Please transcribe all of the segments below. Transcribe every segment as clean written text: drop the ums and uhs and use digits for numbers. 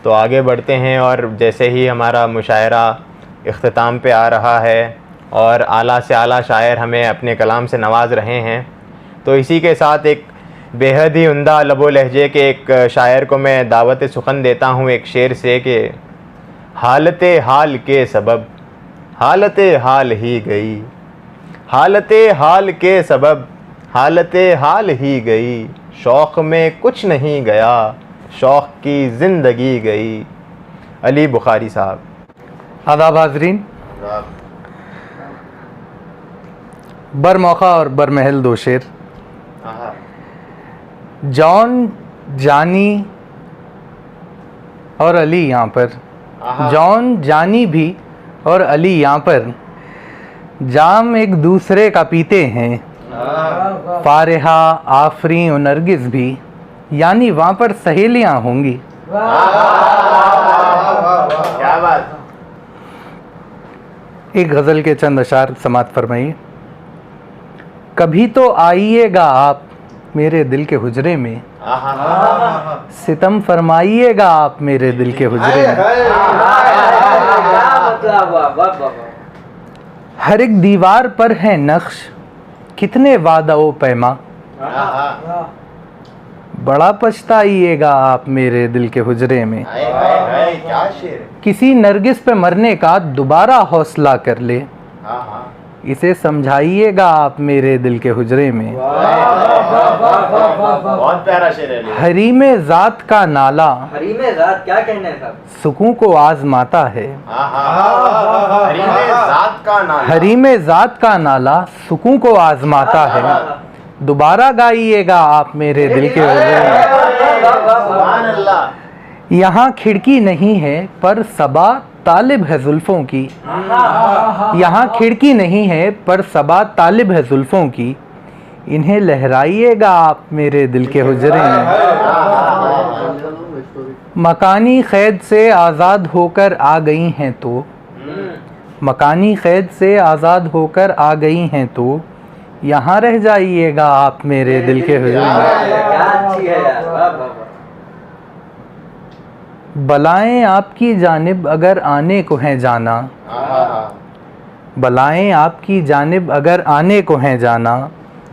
तो आगे बढ़ते हैं और जैसे ही हमारा मुशायरा इख्तिताम पे आ रहा है और आला से आला शायर हमें अपने कलाम से नवाज़ रहे हैं, तो इसी के साथ एक बेहद ही उम्दा लबो लहजे के एक शायर को मैं दावत सुखन देता हूँ एक शेर से कि हालते हाल के सबब हालते हाल ही गई, हालते हाल के सबब हालते हाल ही गई, शौक़ में कुछ नहीं गया शौक़ की ज़िंदगी गई। अली बुखारी साहब। आदाब हाज़रीन, बर मौका और बर महल दो शेर। जॉन, जानी और अली यहाँ पर, जॉन, जानी भी और अली यहाँ पर जाम एक दूसरे का पीते हैं। फारिहा, आफरीन और नरगिस भी, यानी वहाँ पर सहेलियाँ होंगी। क्या बात। एक गज़ल के चंद अशार समात फरमाइए। कभी तो आइएगा आप मेरे दिल के हुजरे में, सितम फरमाइएगा आप मेरे दिल के हुजरे में। हर एक दीवार पर है नक्श कितने वादा ओ पैमा, बड़ा पछताइएगा आप मेरे दिल के हुजरे में। क्या शेर। किसी नरगिस पे मरने का दोबारा हौसला कर ले, इसे समझाइएगा आप मेरे दिल के हुजरे में। बहुत प्यारा शेर है। हरीमे ज़ात का नाला, हरीमे ज़ात क्या कहने हैं साहब, सुकून को आजमाता है। हरीमे ज़ात का नाला, हरीमे ज़ात का नाला सुकून को आजमाता है, दोबारा गाइएगा आप मेरे दिल के हुजरे में। यहाँ खिड़की नहीं है पर सबा तालिब है जुल्फों की, यहाँ खिड़की नहीं है पर सबा तालिब है जुल्फों की, इन्हें लहराइएगा आप मेरे दिल के हुजरे में। मकानी क़ैद से आज़ाद होकर आ गई हैं तो, मकानी क़ैद से आज़ाद होकर आ गई हैं तो, यहाँ रह जाइएगा आप मेरे दिल के हुजरे में। बलाएं आपकी जानिब अगर आने को हैं जाना, बलाएं आपकी जानिब अगर आने को हैं जाना,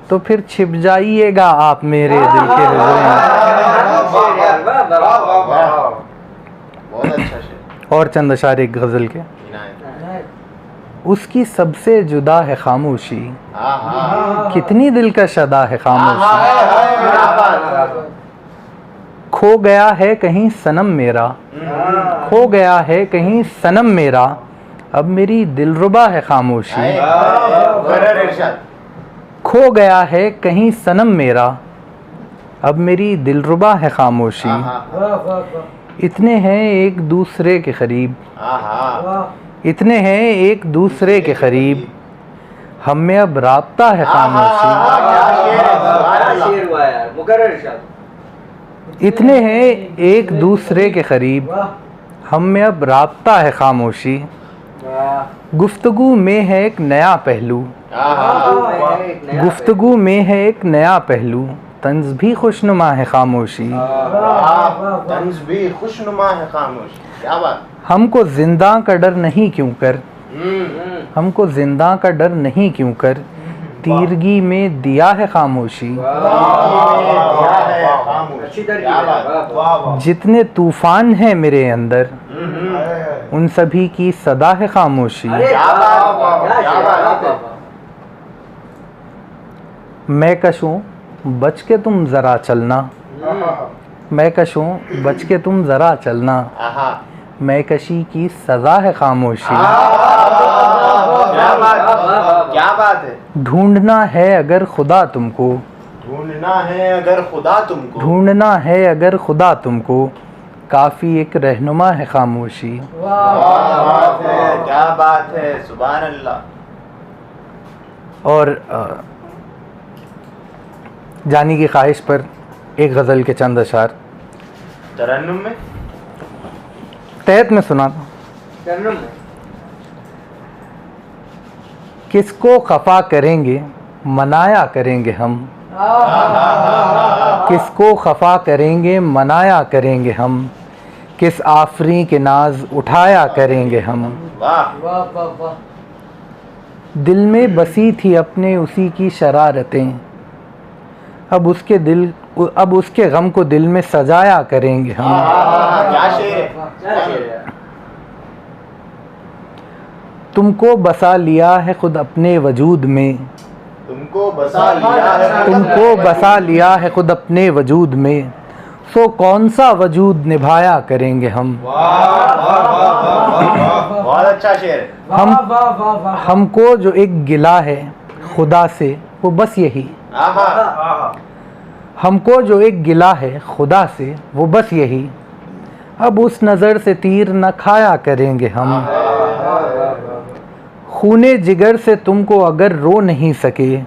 तो फिर छिप जाइएगा आप मेरे दिल के हुजरे में। और चंद अशार एक गज़ल के। उसकी सबसे जुदा है खामोशी, कितनी दिलकश अदा है खामोशी, खो गया है कहीं सनम मेरा, खो गया है कहीं सनम मेरा, अब मेरी दिलरुबा है खामोशी। खो गया है कहीं सनम मेरा, अब मेरी दिलरुबा है खामोशी। इतने हैं एक दूसरे के करीब, इतने हैं एक दूसरे के करीब, हम में अब राब्ता है खामोशी। इतने हैं एक दूसरे के करीब, हम में अब राब्ता है खामोशी। गुफ्तगू में है एक नया पहलू, गुफ्तगू में है एक नया पहलू, तंज भी खुशनुमा है खामोशी। तंज भी खुशनुमा है खामोशी। क्या बात। हमको जिंदा का डर नहीं क्यों कर, हमको जिंदा का डर नहीं क्यों कर, तीरगी में दिया है खामोशी। जितने तूफान हैं मेरे अंदर, उन सभी की सदा है खामोशी। मैं कशूं बच के तुम जरा चलना, मैं कशूं बच के तुम जरा चलना, मैं कशी की सजा है खामोशी। क्या बात है। ढूंढना है अगर खुदा तुमको, ढूंढना है अगर खुदा तुमको, ढूंढना है अगर खुदा तुमको, काफ़ी एक रहनुमा है खामोशी। क्या बात है। सुभान अल्लाह। और जानी की ख्वाहिश पर एक गज़ल के चंद अशार तरन्नुम में, तहत में सुना था। तरन्नुम में किसको खफा करेंगे मनाया करेंगे हम, किसको खफा करेंगे मनाया करेंगे हम, किस आफरी के नाज उठाया करेंगे हम। वाह वाह वाह वाह। दिल में बसी थी अपने उसी की शरारतें, अब उसके गम को दिल में सजाया करेंगे हम। क्या शेर है। क्या शेर है। तुमको बसा लिया है खुद अपने वजूद में, तुमको बसा लिया है। तुमको बसा लिया है खुद अपने वजूद में, सो कौन सा वजूद निभाया करेंगे हम। बहुत अच्छा शेर है। हम वाह वाह वाह वाह। हमको जो एक गिला है खुदा से वो बस यही, हमको जो एक गिला है खुदा से वो बस यही, अब उस नज़र से तीर न खाया करेंगे हम। खूने जिगर से तुमको अगर रो नहीं सके,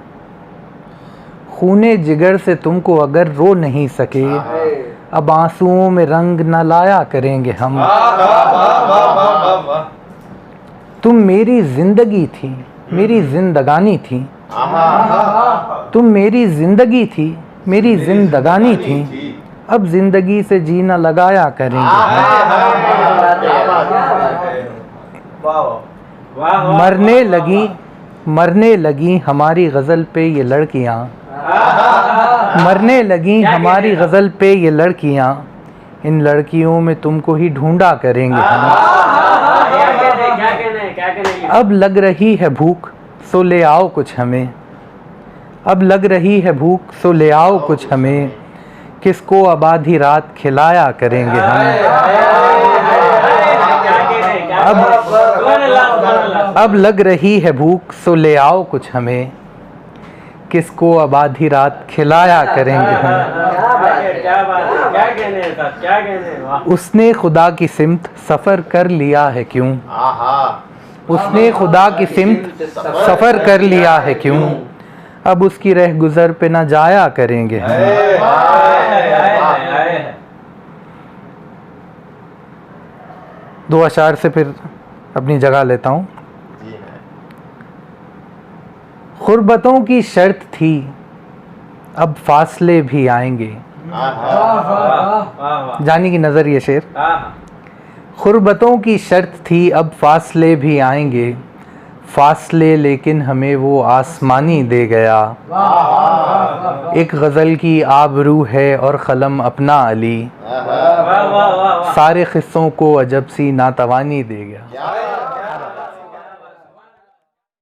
खूने जिगर से तुमको अगर रो नहीं सके, अब आंसुओं में रंग न लाया करेंगे हम। तुम मेरी जिंदगी थी, मेरी जिंदगानी थी, तुम मेरी जिंदगी थी, मेरी जिंदगानी थी, अब जिंदगी से जीना लगाया करेंगे हम। मरने लगी हमारी गज़ल पे ये लड़कियाँ, मरने लगी हमारी गज़ल पे ये लड़कियाँ, इन लड़कियों में तुमको ही ढूंढा करेंगे हम। अब लग रही है भूख सो ले आओ कुछ हमें, अब लग रही है भूख सो ले आओ कुछ हमें, किसको अब आधी रात खिलाया करेंगे हम। अब लग रही है भूख सो ले आओ कुछ हमें, किसको अब आधी रात खिलाया करेंगे हम। उसने खुदा की सिमत सफ़र कर लिया है क्यों, उसने खुदा की सिमत सफ़र कर लिया है क्यों, अब उसकी रह गुज़र पे ना जाया करेंगे हम। दो अशार से फिर अपनी जगह लेता हूँ। गुर्बतों की शर्त थी अब फासले भी आएंगे, जानी की नज़र ये शेर। गुर्बतों की शर्त थी अब फासले भी आएंगे, फासले लेकिन हमें वो आसमानी दे गया, एक गज़ल की आबरू है और कलम अपना अली, सारे क़िस्सों को अजब सी नातवानी दे गया।